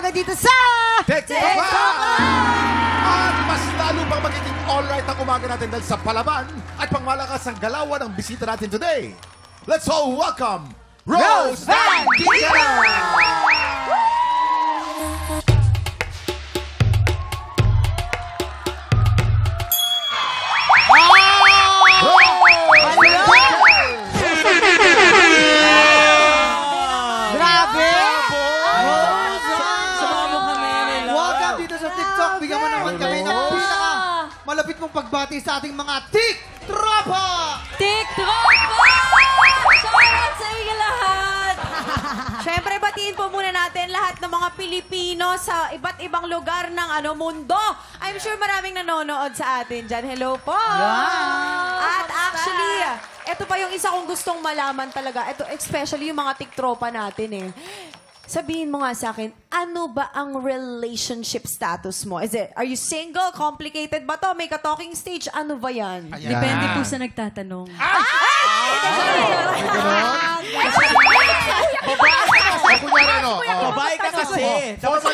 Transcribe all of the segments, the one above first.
agad dito sa... TikTok! At mas lalo pang magiging alright ang umaga natin dahil sa palaban at pangmalakas ang galawan ng bisita natin today. Let's all welcome Rose Van Giga! Malapit mong pagbati sa ating mga Tik-Tropa! Tik-Tropa! Shoutout sa inyo lahat! Siyempre, batiin po muna natin lahat ng mga Pilipino sa iba't ibang lugar ng mundo. I'm sure maraming nanonood sa atin dyan. Hello po! Yeah. At actually, ito pa yung isa kong gustong malaman talaga. Ito, especially yung mga Tik-Tropa natin Sabihin mo nga sa akin, ano ba ang relationship status mo? Are you single? Complicated ba to? May ka-talking stage? Ano ba yan? Ayan. Depende po sa nagtatanong. Babae ka kasi. Formal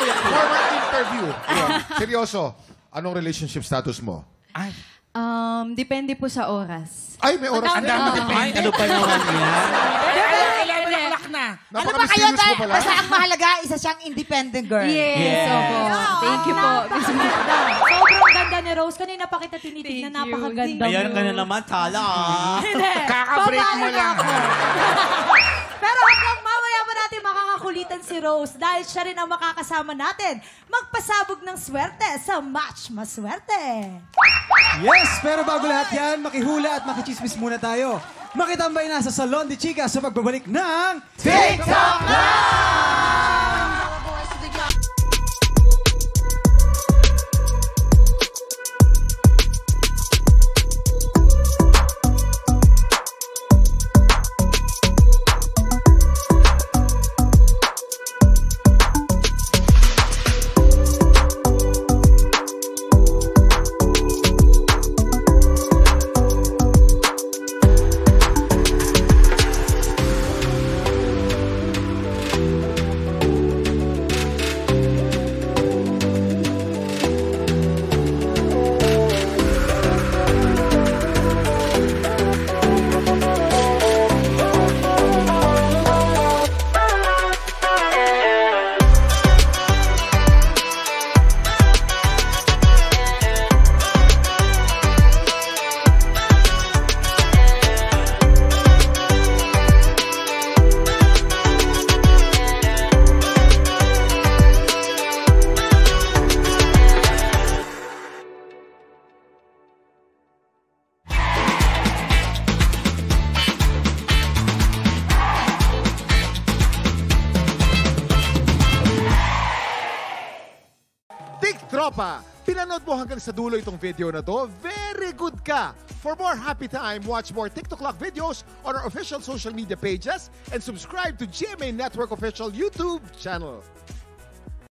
interview. Seryoso, anong relationship status mo? Depende po sa oras. Ay, may oras na. Ano pa naman yan? Ano ba kayo? Basta ang mahalaga, isa siyang independent girl. Yes, opo. Thank you po. Sobrang ganda ni Rose. Kanina pa kita tinitignan. Napakaganda mo. Ayan ka na naman, tala. Kaka-break mo lang. Pero hanggang mamaya pa natin makakakulitan si Rose dahil siya rin ang makakasama natin magpasabog ng swerte sa Match Maswerte. Yes, pero bago lahat yan, makihula at makichismis muna tayo. Makitambay na sa Salon de Chika sa pagbabalik ng TikTok Live! Tropa, pinanood mo hanggang sa dulo itong video na to, very good ka! For more happy time, watch more TikTok Lock videos on our official social media pages and subscribe to GMA Network official YouTube channel.